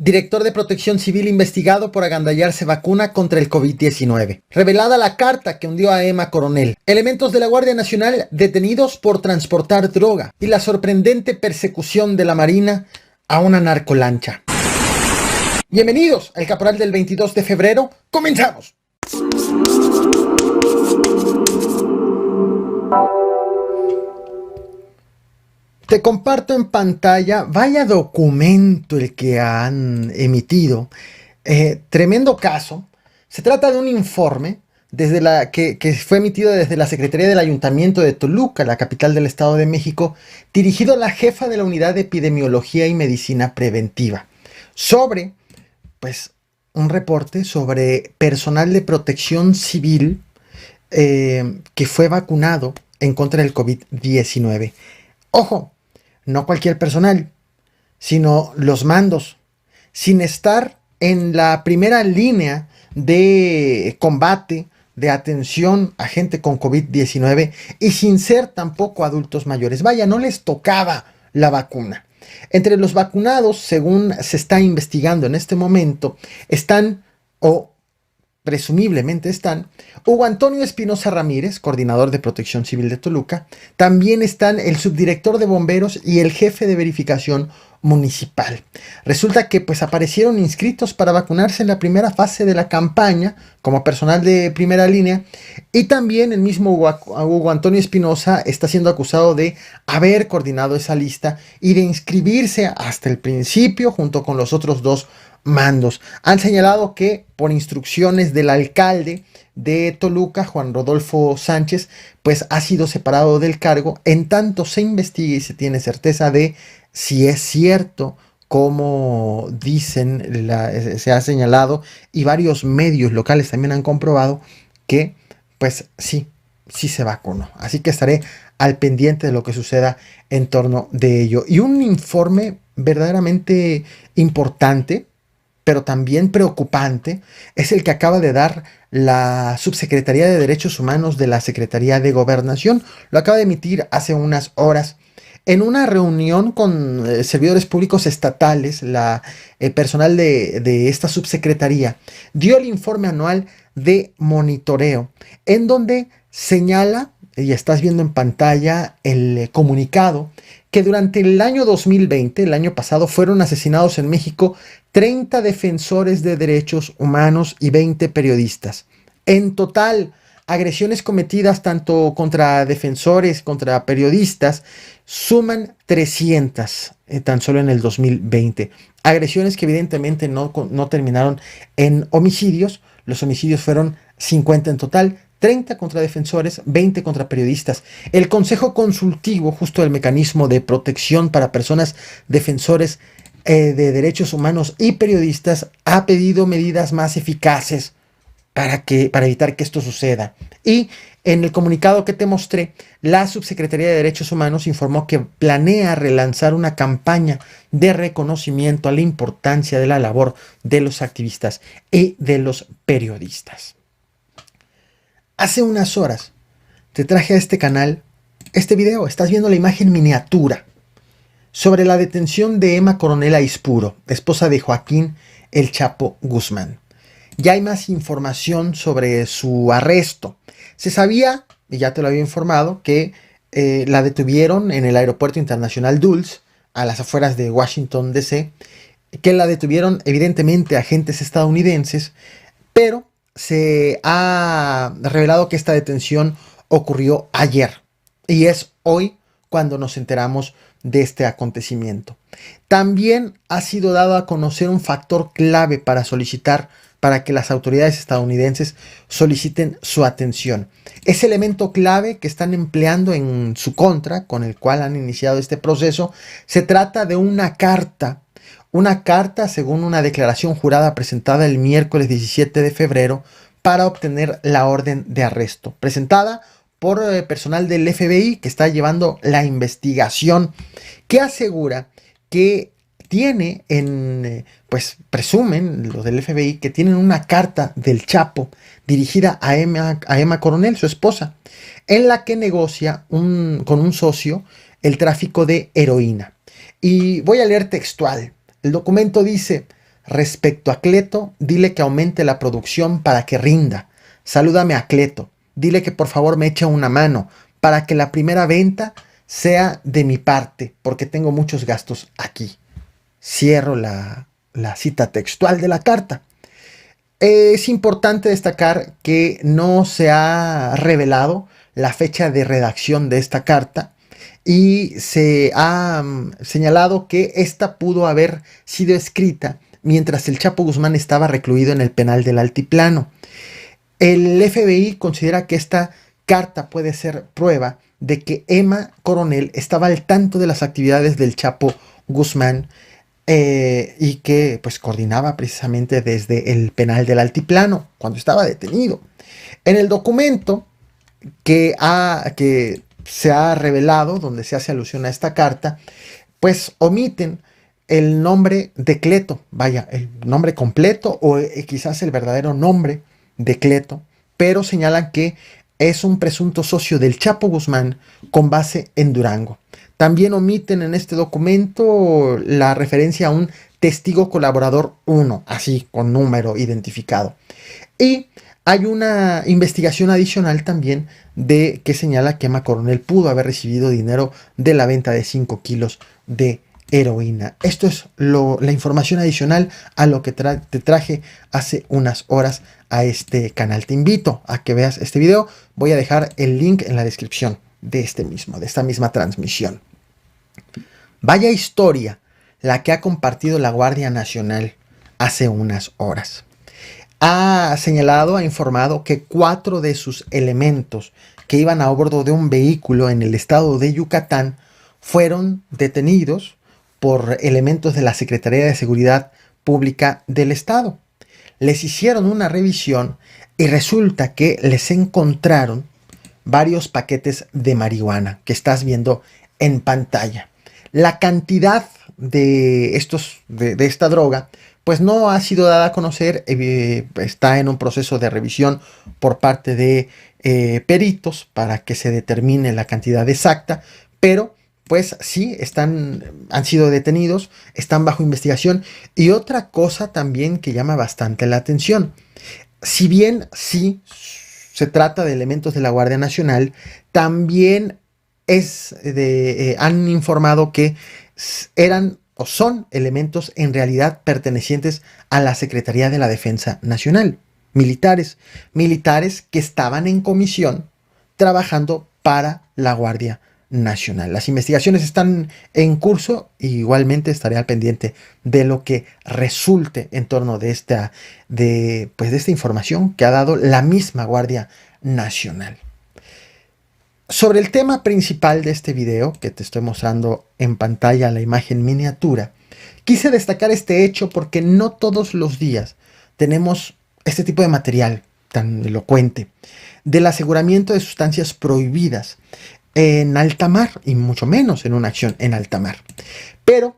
Director de Protección Civil investigado por agandallarse vacuna contra el COVID-19. Revelada la carta que hundió a Emma Coronel. Elementos de la Guardia Nacional detenidos por transportar droga. Y la sorprendente persecución de la Marina a una narcolancha. Bienvenidos al Caporal del 22 de febrero. ¡Comenzamos! Te comparto en pantalla, vaya documento el que han emitido. Tremendo caso. Se trata de un informe que fue emitido desde la Secretaría del Ayuntamiento de Toluca, la capital del Estado de México, dirigido a la jefa de la Unidad de Epidemiología y Medicina Preventiva, sobre, un reporte sobre personal de protección civil que fue vacunado en contra del COVID-19. ¡Ojo! No cualquier personal, sino los mandos, sin estar en la primera línea de combate, de atención a gente con COVID-19 y sin ser tampoco adultos mayores. Vaya, no les tocaba la vacuna. Entre los vacunados, según se está investigando en este momento, están, presumiblemente están, Hugo Antonio Espinosa Ramírez, coordinador de Protección Civil de Toluca. También están el subdirector de bomberos y el jefe de verificación municipal. Resulta que aparecieron inscritos para vacunarse en la primera fase de la campaña como personal de primera línea, y también el mismo Hugo Antonio Espinosa está siendo acusado de haber coordinado esa lista y de inscribirse hasta el principio junto con los otros dos mandos. Han señalado que por instrucciones del alcalde de Toluca, Juan Rodolfo Sánchez, ha sido separado del cargo en tanto se investiga y se tiene certeza de si es cierto, como dicen, se ha señalado, y varios medios locales también han comprobado que sí se vacunó. Así que estaré al pendiente de lo que suceda en torno de ello. Y un informe verdaderamente importante, pero también preocupante, es el que acaba de dar la Subsecretaría de Derechos Humanos de la Secretaría de Gobernación. Lo acaba de emitir hace unas horas en una reunión con servidores públicos estatales. El personal de esta subsecretaría dio el informe anual de monitoreo, en donde señala, y estás viendo en pantalla el comunicado, que durante el año 2020, el año pasado, fueron asesinados en México 30 defensores de derechos humanos y 20 periodistas. En total, agresiones cometidas tanto contra defensores, contra periodistas, suman 300 tan solo en el 2020. Agresiones que evidentemente no terminaron en homicidios. Los homicidios fueron 50 en total. 30 contra defensores, 20 contra periodistas. El Consejo Consultivo, justo del Mecanismo de Protección para Personas Defensores de Derechos Humanos y Periodistas, ha pedido medidas más eficaces para evitar que esto suceda. Y en el comunicado que te mostré, la Subsecretaría de Derechos Humanos informó que planea relanzar una campaña de reconocimiento a la importancia de la labor de los activistas y de los periodistas. Hace unas horas te traje a este canal este video. Estás viendo la imagen miniatura sobre la detención de Emma Coronel Aispuro, esposa de Joaquín El Chapo Guzmán. Ya hay más información sobre su arresto. Se sabía, y ya te lo había informado, que la detuvieron en el Aeropuerto Internacional Dulles, a las afueras de Washington, D.C., que la detuvieron evidentemente agentes estadounidenses, pero se ha revelado que esta detención ocurrió ayer y es hoy cuando nos enteramos de este acontecimiento. También ha sido dado a conocer un factor clave para que las autoridades estadounidenses soliciten su atención. Ese elemento clave que están empleando en su contra, con el cual han iniciado este proceso, se trata de una carta, según una declaración jurada presentada el miércoles 17 de febrero para obtener la orden de arresto, presentada por personal del FBI que está llevando la investigación, que asegura que tiene presumen los del FBI que tienen una carta del Chapo dirigida a Emma Coronel, su esposa, en la que negocia con un socio el tráfico de heroína. Y voy a leer textual. El documento dice: Respecto a Cleto, dile que aumente la producción para que rinda. Salúdame a Cleto. Dile que por favor me eche una mano para que la primera venta sea de mi parte, porque tengo muchos gastos aquí. Cierro la cita textual de la carta. Es importante destacar que no se ha revelado la fecha de redacción de esta carta y se ha señalado que esta pudo haber sido escrita mientras el Chapo Guzmán estaba recluido en el penal del Altiplano. El FBI considera que esta carta puede ser prueba de que Emma Coronel estaba al tanto de las actividades del Chapo Guzmán y que pues coordinaba precisamente desde el penal del Altiplano cuando estaba detenido. En el documento que se ha revelado, donde se hace alusión a esta carta, pues omiten el nombre de Cleto, vaya, el nombre completo o quizás el verdadero nombre de Cleto, pero señalan que es un presunto socio del Chapo Guzmán con base en Durango. También omiten en este documento la referencia a un testigo colaborador 1, así con número identificado. Y hay una investigación adicional también de que señala que Emma Coronel pudo haber recibido dinero de la venta de 5 kilos de heroína. Esto es la información adicional a lo que te traje hace unas horas a este canal. Te invito a que veas este video. Voy a dejar el link en la descripción de esta misma transmisión. Vaya historia la que ha compartido la Guardia Nacional hace unas horas. Ha señalado, ha informado que 4 de sus elementos que iban a bordo de un vehículo en el estado de Yucatán fueron detenidos por elementos de la Secretaría de Seguridad Pública del Estado. Les hicieron una revisión y resulta que les encontraron varios paquetes de marihuana que estás viendo en pantalla. La cantidad de esta droga pues no ha sido dada a conocer, está en un proceso de revisión por parte de peritos para que se determine la cantidad exacta, pero pues sí, han sido detenidos, están bajo investigación. Y otra cosa también que llama bastante la atención, si bien sí se trata de elementos de la Guardia Nacional, también han informado que eran o son elementos en realidad pertenecientes a la Secretaría de la Defensa Nacional, militares que estaban en comisión trabajando para la Guardia Nacional. Las investigaciones están en curso y igualmente estaré al pendiente de lo que resulte en torno de esta información que ha dado la misma Guardia Nacional. Sobre el tema principal de este video, que te estoy mostrando en pantalla la imagen miniatura, quise destacar este hecho porque no todos los días tenemos este tipo de material tan elocuente del aseguramiento de sustancias prohibidas en alta mar y mucho menos en una acción en alta mar. Pero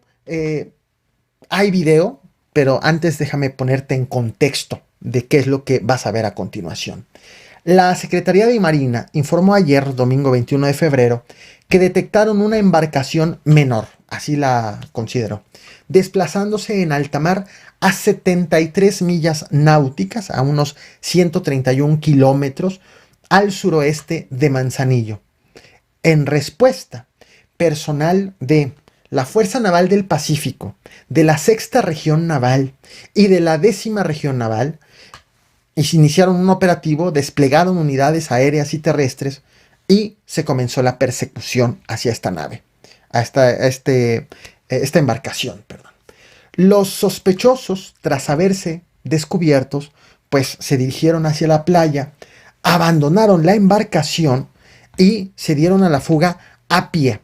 hay video, pero antes déjame ponerte en contexto de qué es lo que vas a ver a continuación. La Secretaría de Marina informó ayer, domingo 21 de febrero, que detectaron una embarcación menor, así la considero, desplazándose en alta mar a 73 millas náuticas, a unos 131 kilómetros al suroeste de Manzanillo. En respuesta, personal de la Fuerza Naval del Pacífico, de la Sexta Región Naval y de la 10ª Región Naval, y se iniciaron un operativo, desplegaron unidades aéreas y terrestres y se comenzó la persecución hacia esta nave, a esta embarcación, perdón. Los sospechosos, tras haberse descubiertos, pues se dirigieron hacia la playa, abandonaron la embarcación y se dieron a la fuga a pie.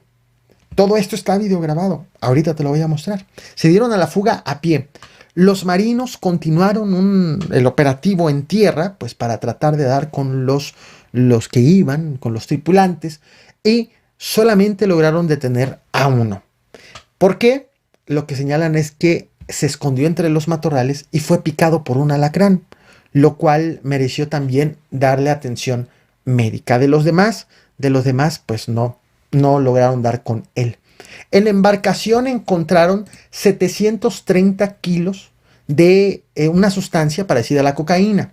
Todo esto está videograbado, ahorita te lo voy a mostrar. Se dieron a la fuga a pie. Los marinos continuaron el operativo en tierra, pues para tratar de dar con los que iban, con los tripulantes, y solamente lograron detener a uno. ¿Por qué? Lo que señalan es que se escondió entre los matorrales y fue picado por un alacrán, lo cual mereció también darle atención médica. De los demás, pues no lograron dar con él. En la embarcación encontraron 730 kilos de una sustancia parecida a la cocaína.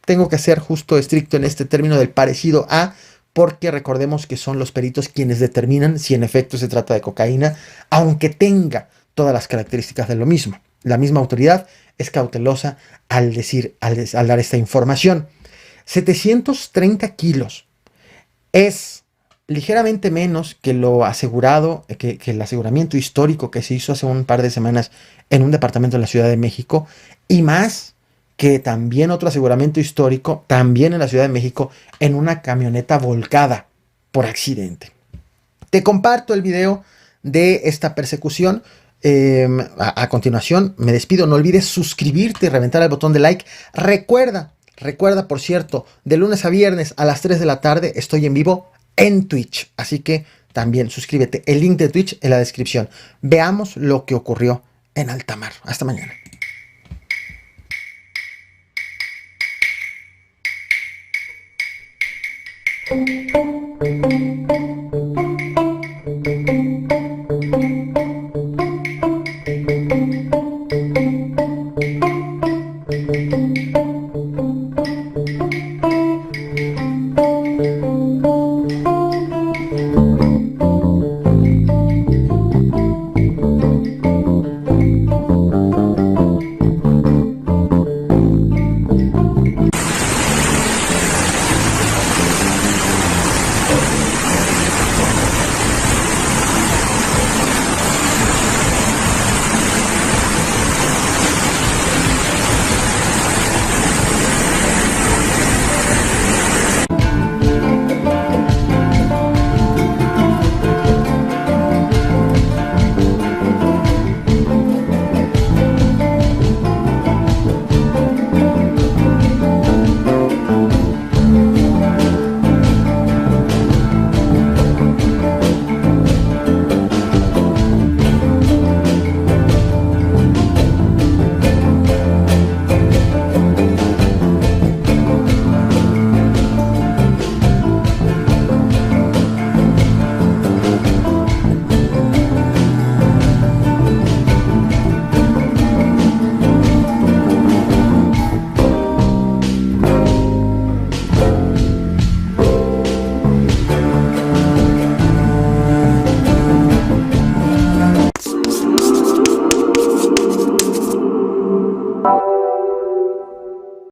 Tengo que ser justo estricto en este término del parecido a, porque recordemos que son los peritos quienes determinan si en efecto se trata de cocaína, aunque tenga todas las características de lo mismo. La misma autoridad es cautelosa al dar esta información. 730 kilos es ligeramente menos que lo asegurado, que el aseguramiento histórico que se hizo hace un par de semanas en un departamento de la Ciudad de México, y más que también otro aseguramiento histórico, también en la Ciudad de México, en una camioneta volcada por accidente. Te comparto el video de esta persecución. A continuación me despido. No olvides suscribirte y reventar el botón de like. Recuerda, por cierto, de lunes a viernes a las 3 de la tarde estoy en vivo en Twitch. Así que también suscríbete. El link de Twitch en la descripción. Veamos lo que ocurrió en alta mar. Hasta mañana.